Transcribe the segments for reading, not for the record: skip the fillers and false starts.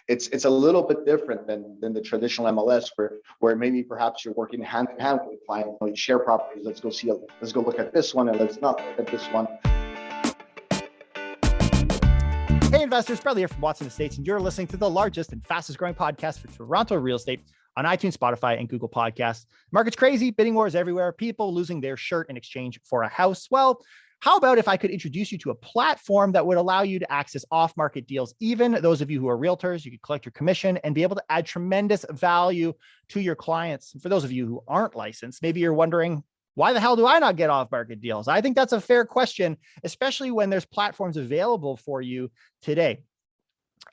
it's a little bit different than the traditional MLS where maybe perhaps you're working hand in hand with the client. You share properties. Let's go look at this one, and let's not look at this one. Hey investors, Bradley here from Watson Estates, and you're listening to the largest and fastest growing podcast for Toronto real estate on iTunes, Spotify, and Google Podcasts. Market's crazy, bidding wars everywhere, people losing their shirt in exchange for a house. Well, how about if I could introduce you to a platform that would allow you to access off-market deals? Even those of you who are realtors, you could collect your commission and be able to add tremendous value to your clients. And for those of you who aren't licensed, maybe you're wondering, why the hell do I not get off-market deals? I think that's a fair question, especially when there's platforms available for you today.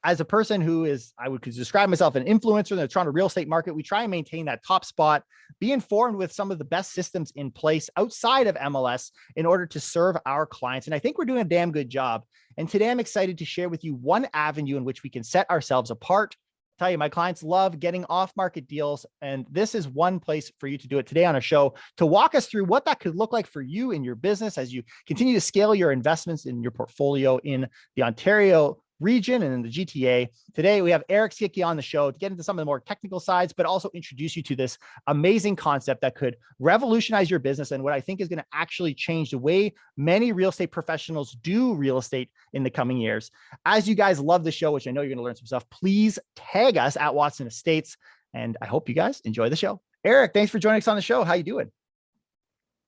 As a person who is, I would describe myself an influencer in the Toronto real estate market, we try and maintain that top spot, be informed with some of the best systems in place outside of MLS in order to serve our clients. And I think we're doing a damn good job. And today I'm excited to share with you one avenue in which we can set ourselves apart. Tell you, my clients love getting off-market deals, and this is one place for you to do it today on a show to walk us through what that could look like for you in your business as you continue to scale your investments in your portfolio in the Ontario region and in the GTA. Today, we have Skicki on the show to get into some of the more technical sides, but also introduce you to this amazing concept that could revolutionize your business and what I think is going to actually change the way many real estate professionals do real estate in the coming years. As you guys love the show, which I know you're going to learn some stuff, please tag us at Watson Estates, and I hope you guys enjoy the show. Eric, thanks for joining us on the show. How you doing?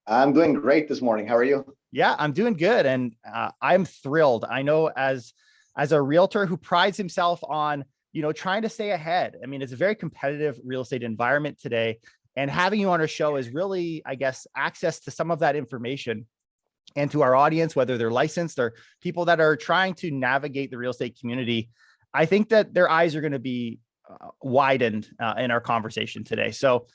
I'm doing great this morning. How are you? Yeah, I'm doing good, and I'm thrilled. I know as a realtor who prides himself on, trying to stay ahead. I mean, it's a very competitive real estate environment today, and having you on our show is really, I guess, access to some of that information and to our audience, whether they're licensed or people that are trying to navigate the real estate community. I think that their eyes are going to be widened in our conversation today. So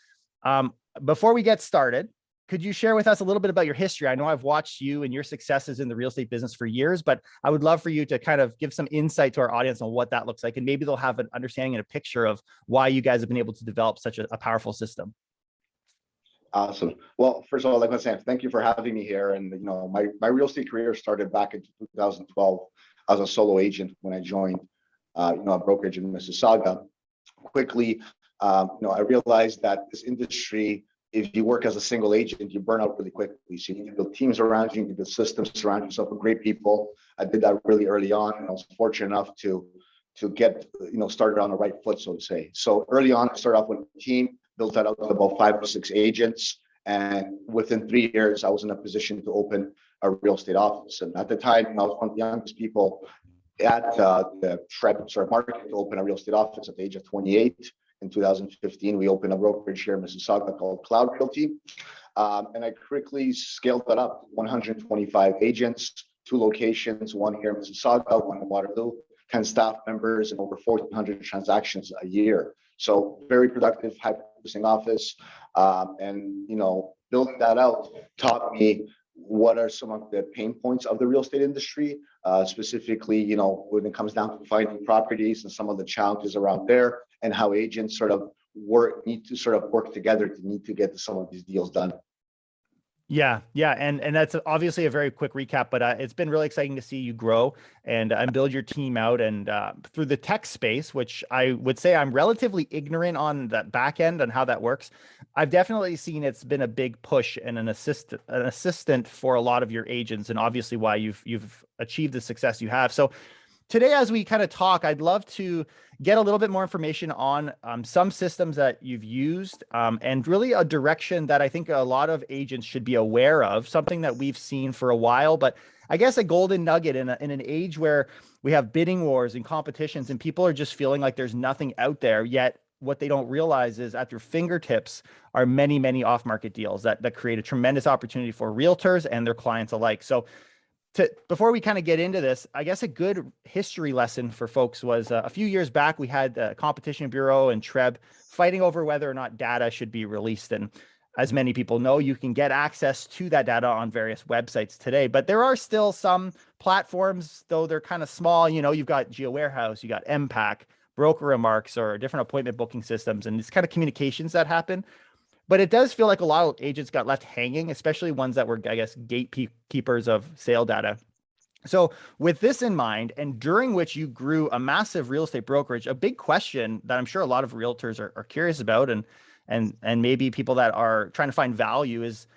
before we get started, could you share with us a little bit about your history? I know I've watched you and your successes in the real estate business for years, but I would love for you to kind of give some insight to our audience on what that looks like. And maybe they'll have an understanding and a picture of why you guys have been able to develop such a powerful system. Awesome. Well, first of all, like I said, thank you for having me here. And, my real estate career started back in 2012 as a solo agent when I joined, a brokerage in Mississauga. Quickly, I realized that this industry, if you work as a single agent, you burn out really quickly. So you need to build teams around you, you need to build systems, surround yourself with great people. I did that really early on, and I was fortunate enough to get, started on the right foot, so to say. So early on, I started off with a team, built that up to about 5 or 6 agents. And within 3 years, I was in a position to open a real estate office. And at the time, I was one of the youngest people at the TREB market to open a real estate office at the age of 28. In 2015, we opened a brokerage here in Mississauga called Cloud Realty. And I quickly scaled that up, 125 agents, 2 locations, one here in Mississauga, one in Waterloo, 10 staff members, and over 1,400 transactions a year. So very productive, high-producing office. And, building that out taught me what are some of the pain points of the real estate industry, specifically, when it comes down to finding properties and some of the challenges around there, and how agents need to work together to get some of these deals done. Yeah. And that's obviously a very quick recap, but it's been really exciting to see you grow and build your team out and through the tech space, which I would say I'm relatively ignorant on that back end and how that works. I've definitely seen it's been a big push and an assistant for a lot of your agents, and obviously why you've achieved the success you have. So today, as we kind of talk, I'd love to get a little bit more information on some systems that you've used and really a direction that I think a lot of agents should be aware of, something that we've seen for a while, but I guess a golden nugget in an age where we have bidding wars and competitions and people are just feeling like there's nothing out there yet. What they don't realize is at their fingertips are many, many off-market deals that create a tremendous opportunity for realtors and their clients alike. So before we kind of get into this, I guess a good history lesson for folks was a few years back, we had the Competition Bureau and TREB fighting over whether or not data should be released. And as many people know, you can get access to that data on various websites today, but there are still some platforms, though they're kind of small. You've got GeoWarehouse, you got MPAC, Broker Remarks, or different appointment booking systems, and it's kind of communications that happen. But it does feel like a lot of agents got left hanging, especially ones that were, I guess, gatekeepers of sale data. So with this in mind, and during which you grew a massive real estate brokerage, a big question that I'm sure a lot of realtors are curious about, and maybe people that are trying to find value is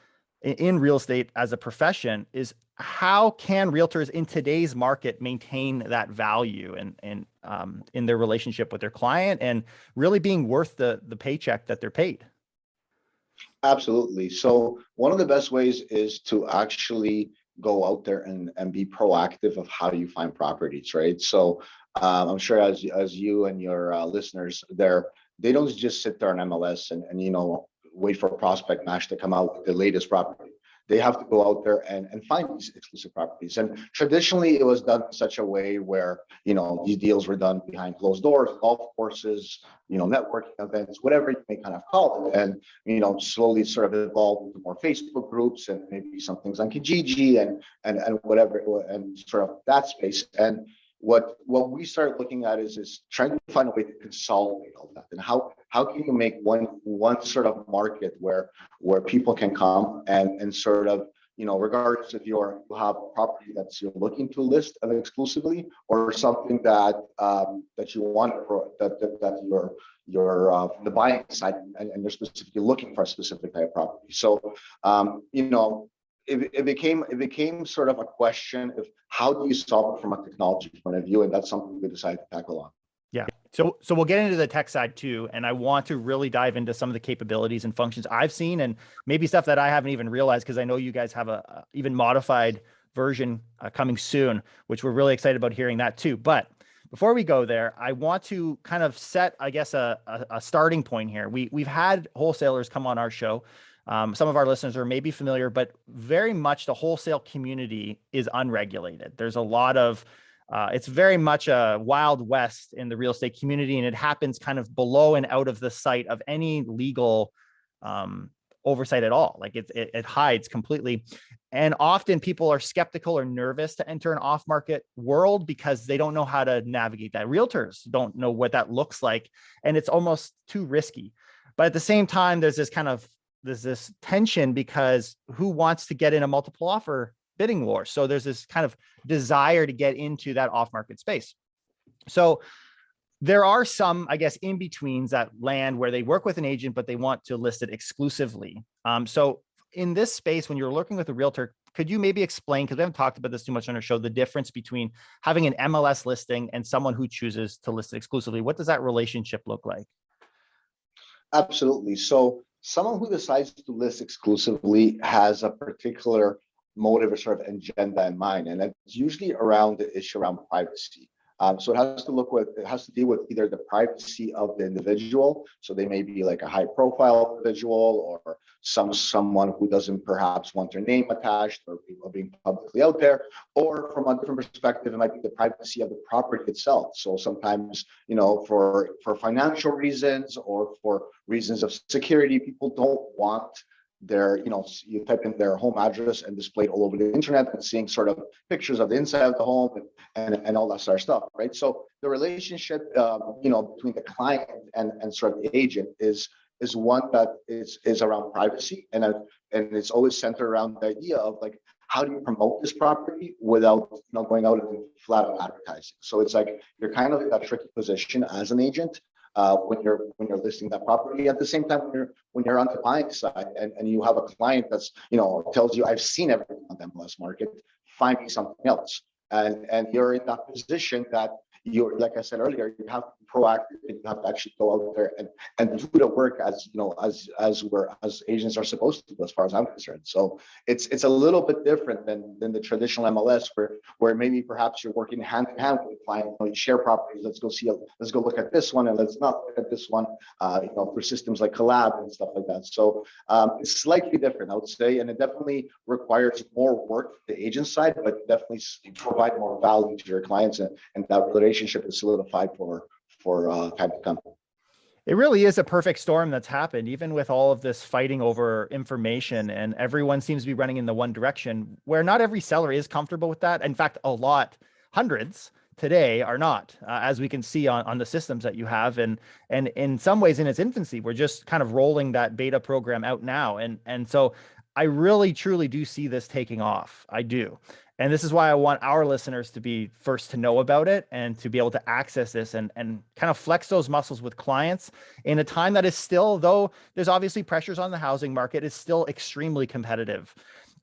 in real estate as a profession, is how can realtors in today's market maintain that value and in their relationship with their client and really being worth the paycheck that they're paid? Absolutely. So one of the best ways is to actually go out there and be proactive of how you find properties, right? So I'm sure as you and your listeners there, they don't just sit there on MLS and wait for a prospect match to come out with the latest property. They have to go out there and find these exclusive properties. And traditionally, it was done in such a way where these deals were done behind closed doors, golf courses, networking events, whatever you may kind of call it. And slowly sort of evolved into more Facebook groups and maybe some things on Kijiji and whatever, and sort of that space. And what we started looking at is trying to find a way to consolidate all that, and how can you make one sort of market where people can come and sort of regardless if you have a property that you're looking to list exclusively, or something that that you want that you're from the buying side and you're specifically looking for a specific type of property. So it became sort of a question of how do you solve it from a technology point of view, and that's something we decided to tackle on. Yeah. So we'll get into the tech side too. And I want to really dive into some of the capabilities and functions I've seen, and maybe stuff that I haven't even realized, because I know you guys have a even modified version coming soon, which we're really excited about hearing that too. But before we go there, I want to kind of set, I guess, a starting point here. We've had wholesalers come on our show. Some of our listeners are maybe familiar, but very much the wholesale community is unregulated. There's a lot of it's very much a wild west in the real estate community, and it happens kind of below and out of the sight of any legal oversight at all. Like it hides completely. And often people are skeptical or nervous to enter an off-market world because they don't know how to navigate that. Realtors don't know what that looks like, and it's almost too risky. But at the same time, there's this tension, because who wants to get in a multiple offer bidding war? So there's this kind of desire to get into that off-market space. So there are some, I guess, in-betweens that land where they work with an agent, but they want to list it exclusively. So in this space, when you're working with a realtor, could you maybe explain, because we haven't talked about this too much on our show, the difference between having an MLS listing and someone who chooses to list it exclusively? What does that relationship look like? Absolutely. So someone who decides to list exclusively has a particular motive or sort of agenda in mind, and it's usually around the issue around privacy. So it has to deal with either the privacy of the individual. So they may be like a high profile individual, or someone who doesn't perhaps want their name attached or being publicly out there, or from a different perspective, it might be the privacy of the property itself. So sometimes, for financial reasons or for reasons of security, people don't want you type in their home address and displayed all over the internet and seeing sort of pictures of the inside of the home and all that sort of stuff, right? So the relationship, between the client and sort of the agent is one that is around privacy, and it's always centered around the idea of like, how do you promote this property without going out and flat out advertising? So it's like you're kind of in that tricky position as an agent when you're listing that property. At the same time, when you're on the buying side and you have a client that's tells you, I've seen everything on the MLS market, find me something else, and you're in that position that you're, like I said earlier, you have to be proactive, and you have to actually go out there and do the work as agents are supposed to, as far as I'm concerned. So it's a little bit different than the traditional MLS, where maybe perhaps you're working hand in hand with the client. You share properties. Let's go look at this one, and let's not look at this one. For systems like Collab and stuff like that. So it's slightly different, I would say, and it definitely requires more work for the agent side, but definitely provide more value to your clients, and that relationship is solidified for time to come. It really is a perfect storm that's happened, even with all of this fighting over information, and everyone seems to be running in the one direction, where not every seller is comfortable with that. In fact, hundreds today are not, as we can see on the systems that you have. And in some ways, in its infancy, we're just kind of rolling that beta program out now. And so I really, truly do see this taking off. I do. And this is why I want our listeners to be first to know about it and to be able to access this and kind of flex those muscles with clients in a time that is still, though there's obviously pressures on the housing market, is still extremely competitive.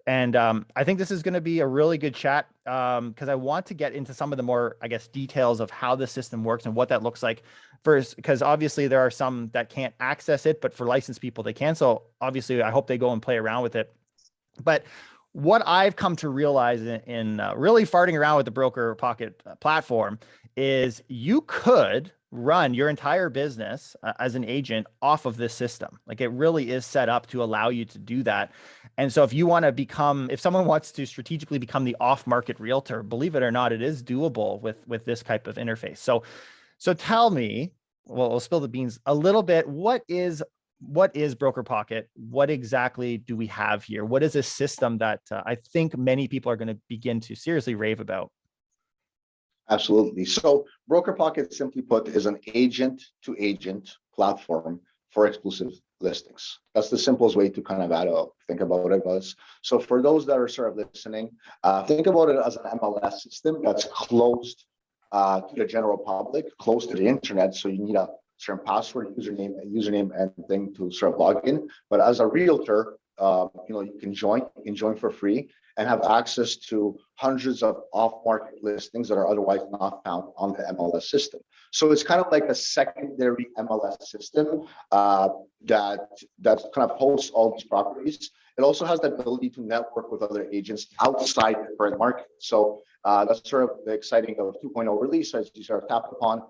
And I think this is going to be a really good chat because I want to get into some of the more, I guess, details of how the system works and what that looks like first, because obviously there are some that can't access it, but for licensed people, they can. So obviously I hope they go and play around with it. But what I've come to realize in really farting around with the BrokerPocket platform is you could run your entire business as an agent off of this system. Like, it really is set up to allow you to do that. And so if you want to become, if someone wants to strategically become the off-market realtor, believe it or not, it is doable with this type of interface. So tell me, well, we'll spill the beans a little bit. What is BrokerPocket? What exactly do we have here? What is a system that I think many people are going to begin to seriously rave about? Absolutely. So BrokerPocket, simply put, is an agent-to-agent platform for exclusive listings. That's the simplest way to kind of think about it. So for those that are sort of listening, think about it as an MLS system that's closed to the general public, close to the internet. So you need a certain password, username and thing to sort of log in. But as a realtor, you can join for free and have access to hundreds of off-market listings that are otherwise not found on the MLS system. So it's kind of like a secondary MLS system that kind of hosts all these properties. It also has the ability to network with other agents outside the current market. So that's sort of the exciting of 2.0 release, as you sort of tapped upon.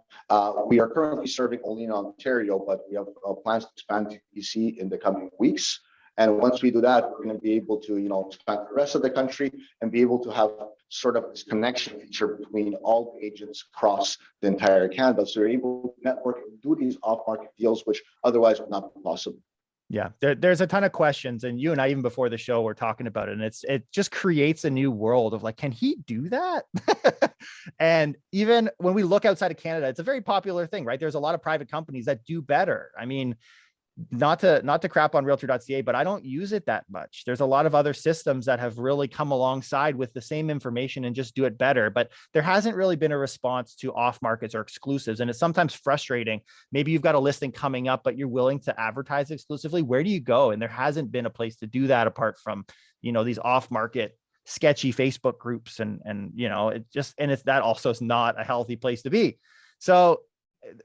We are currently serving only in Ontario, but we have plans to expand to BC in the coming weeks. And once we do that, we're going to be able to, expand the rest of the country and be able to have sort of this connection feature between all the agents across the entire Canada. So you're able to network and do these off-market deals, which otherwise would not be possible. Yeah, there's a ton of questions, and you and I, even before the show, were talking about it, and it just creates a new world of like, can he do that? And even when we look outside of Canada, it's a very popular thing, right? There's a lot of private companies that do better. I mean, not to crap on realtor.ca, but I don't use it that much. There's a lot of other systems that have really come alongside with the same information and just do it better, but there hasn't really been a response to off markets or exclusives. And it's sometimes frustrating. Maybe you've got a listing coming up, but you're willing to advertise exclusively. Where do you go? And there hasn't been a place to do that apart from, these off market sketchy Facebook groups. And that also is not a healthy place to be. So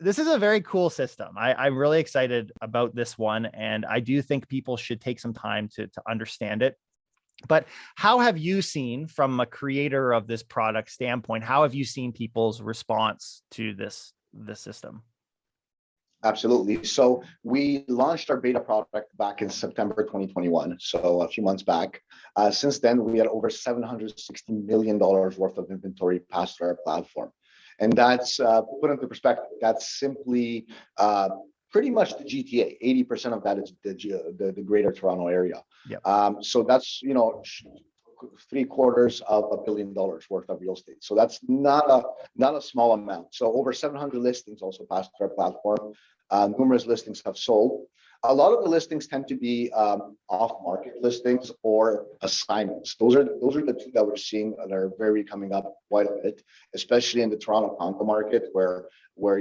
this is a very cool system. I'm really excited about this one. And I do think people should take some time to understand it. But how have you seen, from a creator of this product standpoint, how have you seen people's response to this system? Absolutely. So we launched our beta product back in September 2021, so a few months back. Since then, we had over $760 million worth of inventory passed through our platform. And that's, put into perspective, that's simply pretty much the GTA. 80% of that is the greater Toronto area. Yep. So that's, $750 million worth of real estate. So that's not a small amount. So over 700 listings also passed through our platform. Numerous listings have sold. A lot of the listings tend to be off-market listings or assignments. Those are the two that we're seeing that are very coming up quite a bit, especially in the Toronto condo market, where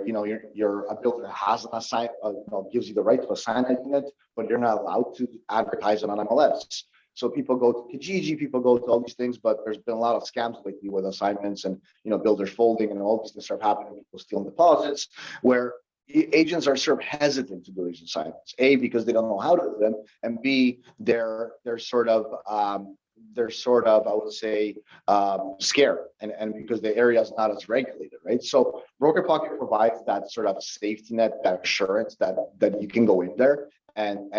your a builder has an assign, gives you the right to assign a unit, but you're not allowed to advertise it on MLS. So people go to Kijiji, people go to all these things, but there's been a lot of scams lately with assignments and builders folding and all these things start happening. People stealing deposits, where agents are sort of hesitant to do these assignments. A, because they don't know how to do them, and B, they're sort of I would say scared, and because the area is not as regulated, right? So BrokerPocket provides that sort of safety net, that assurance that you can go in there and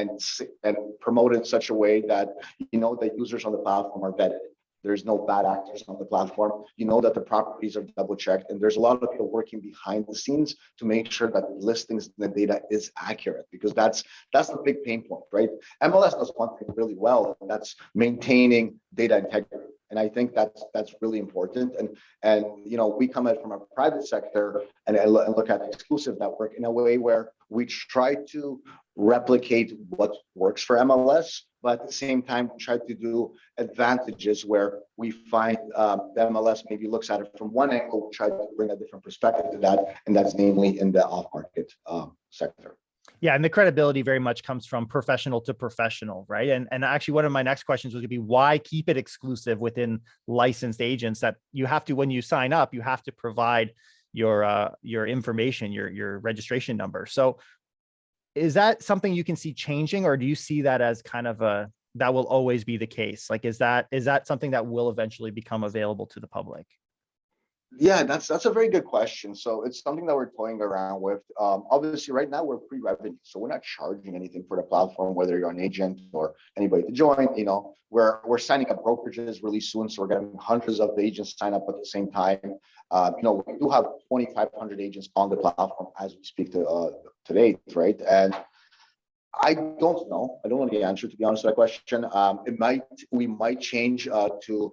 promote it in such a way that the users on the platform are vetted. There's no bad actors on the platform. That the properties are double checked, and there's a lot of people working behind the scenes to make sure that the listings and the data is accurate, because that's the big pain point, right? MLS does one thing really well, and that's maintaining data integrity. And I think that's really important. And we come at from a private sector and look at the exclusive network in a way where we try to replicate what works for MLS, but at the same time, we try to do advantages where we find the MLS maybe looks at it from one angle. We try to bring a different perspective to that, and that's namely in the off-market sector. Yeah, and the credibility very much comes from professional to professional, right? And actually, one of my next questions was going to be, why keep it exclusive within licensed agents? That you have to, when you sign up, you have to provide your information, your registration number. So is that something you can see changing, or do you see that as kind of that will always be the case? Like, is that something that will eventually become available to the public? Yeah, that's a very good question. So it's something that we're toying around with. Obviously, right now we're pre-revenue, so we're not charging anything for the platform, whether you're an agent or anybody to join. We're signing up brokerages really soon, so we're getting hundreds of agents sign up at the same time. We do have 2,500 agents on the platform as we speak today, right? And I don't know. I don't know the answer, to be honest, to that question. We might change to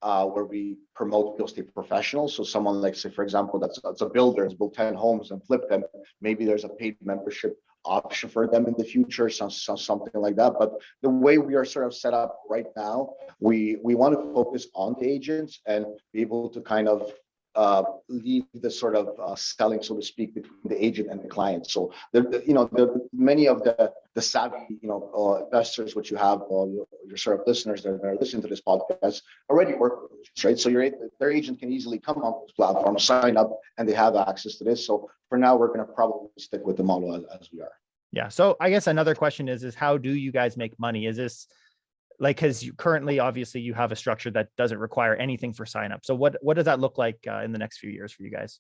where we promote real estate professionals. So someone like, say, for example, that's a builder, has built 10 homes and flipped them. Maybe there's a paid membership option for them in the future, something like that. But the way we are sort of set up right now, we want to focus on the agents and be able to kind of leave the sort of selling, so to speak, between the agent and the client. So many of the savvy investors, which you have, your sort of listeners that are listening to this podcast, already work with agents, right? So their agent can easily come on this platform, sign up, and they have access to this. So for now, we're going to probably stick with the model as we are. Yeah. So I guess another question is how do you guys make money? Is this like, because currently, obviously, you have a structure that doesn't require anything for sign up. So what does that look like in the next few years for you guys?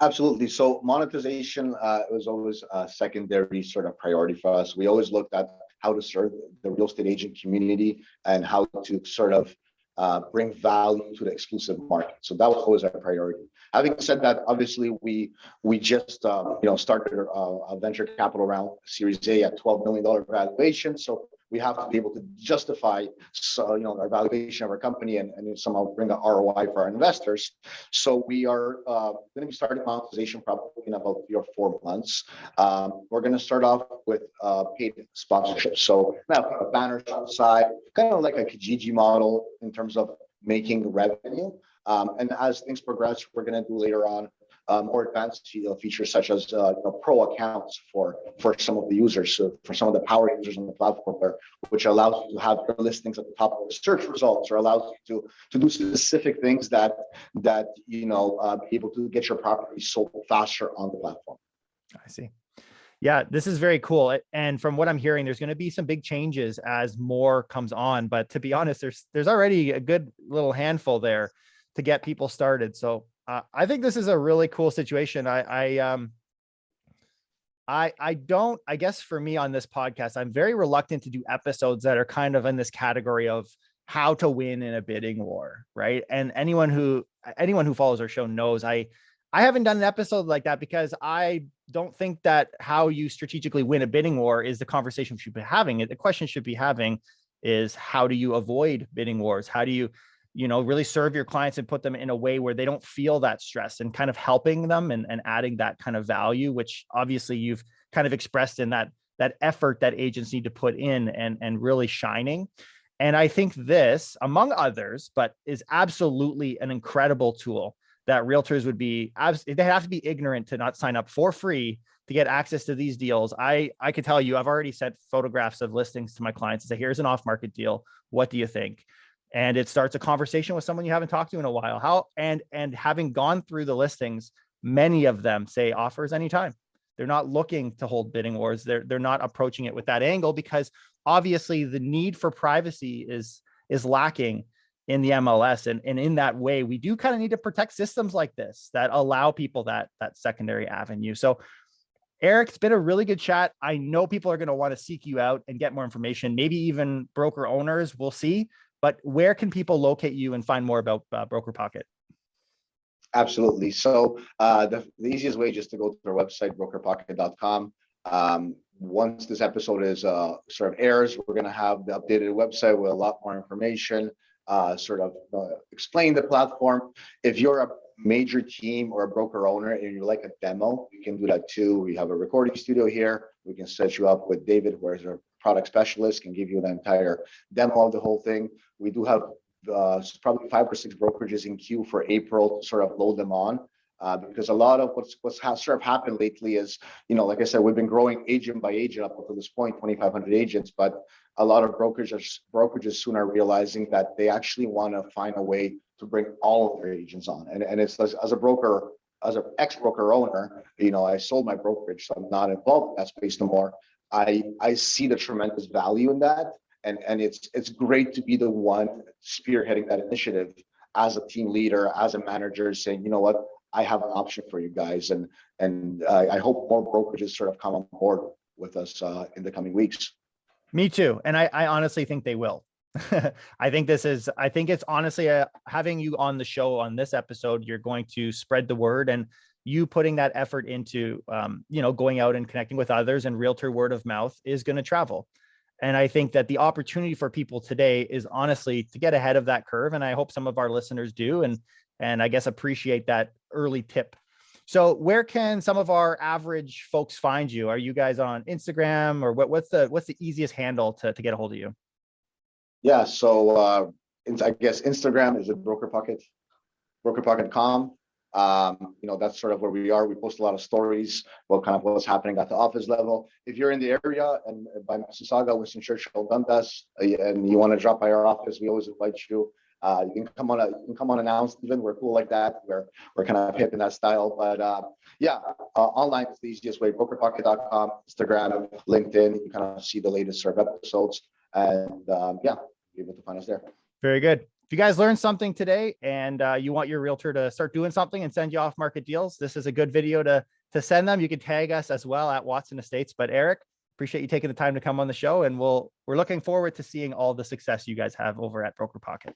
Absolutely. So monetization was always a secondary sort of priority for us. We always looked at how to serve the real estate agent community and how to sort of bring value to the exclusive market. So that was always our priority. Having said that, obviously we just started a venture capital round, Series A, at $12 million valuation. So we have to be able to justify our valuation of our company and somehow bring an ROI for our investors. So we are going to be starting monetization probably in about 3 or 4 months. We're going to start off with paid sponsorships. So now a banner on the side, kind of like a Kijiji model in terms of making revenue. And as things progress, we're going to do later on more advanced features such as pro accounts for some of the users, for some of the power users on the platform, which allows you to have your listings at the top of the search results, or allows you to do specific things that be able to get your property sold faster on the platform. I see. Yeah, this is very cool. And from what I'm hearing, there's going to be some big changes as more comes on. But to be honest, there's already a good little handful there to get people started. So I think this is a really cool situation. I guess for me on this podcast, I'm very reluctant to do episodes that are kind of in this category of how to win in a bidding war, right? And anyone who follows our show knows I haven't done an episode like that because I don't think that how you strategically win a bidding war is the conversation we should be having. The question should be having is, how do you avoid bidding wars? How do you really serve your clients and put them in a way where they don't feel that stress, and kind of helping them and adding that kind of value, which obviously you've kind of expressed in that effort that agents need to put in and really shining. And I think this, among others, but is absolutely an incredible tool that realtors they have to be ignorant to not sign up for free to get access to these deals. I could tell you, I've already sent photographs of listings to my clients and say, here's an off-market deal. What do you think? And it starts a conversation with someone you haven't talked to in a while. And having gone through the listings, many of them say offers anytime. They're not looking to hold bidding wars. They're not approaching it with that angle, because obviously the need for privacy is lacking in the MLS. And in that way, we do kind of need to protect systems like this that allow people that secondary avenue. So Eric, it's been a really good chat. I know people are going to want to seek you out and get more information, maybe even broker owners. We'll see. But where can people locate you and find more about BrokerPocket? Absolutely. So the easiest way is just to go to our website, brokerpocket.com. Once this episode is sort of airs, we're going to have the updated website with a lot more information, explain the platform. If you're major team or a broker owner and you like a demo, you can do that too. We have a recording studio here. We can set you up with David, who is our product specialist, can give you the entire demo of the whole thing. We do have probably 5 or 6 brokerages in queue for April to sort of load them on. Because a lot of what's sort of happened lately is, like I said, we've been growing agent by agent up until this point, 2,500 agents, but a lot of brokerages soon are realizing that they actually want to find a way to bring all of their agents on. And it's as a broker, as an ex-broker owner, I sold my brokerage, so I'm not involved in that space no more. I see the tremendous value in that. And it's great to be the one spearheading that initiative as a team leader, as a manager, saying, you know what, I have an option for you guys. And I hope more brokerages sort of come on board with us in the coming weeks. Me too. And I honestly think they will. I think it's honestly having you on the show on this episode, you're going to spread the word, and you putting that effort into, going out and connecting with others, and realtor word of mouth is going to travel. And I think that the opportunity for people today is honestly to get ahead of that curve. And I hope some of our listeners do, and I guess appreciate that early tip. So where can some of our average folks find you? Are you guys on Instagram, or what's the easiest handle to get a hold of you? Yeah, so I guess Instagram is at BrokerPocket, BrokerPocket.com. That's sort of where we are. We post a lot of stories about kind of what's happening at the office level. If you're in the area and by Mississauga, Winston Churchill, Dundas, and you want to drop by our office, we always invite you. You can come on announced. Even we're cool like that. We're kind of hip in that style. But online is the easiest way. BrokerPocket.com, Instagram, LinkedIn. You kind of see the latest sort of episodes, and be able to find us there. Very good. If you guys learned something today and you want your realtor to start doing something and send you off market deals, this is a good video to send them. You can tag us as well at Watson Estates. But Eric, appreciate you taking the time to come on the show, and we're looking forward to seeing all the success you guys have over at BrokerPocket.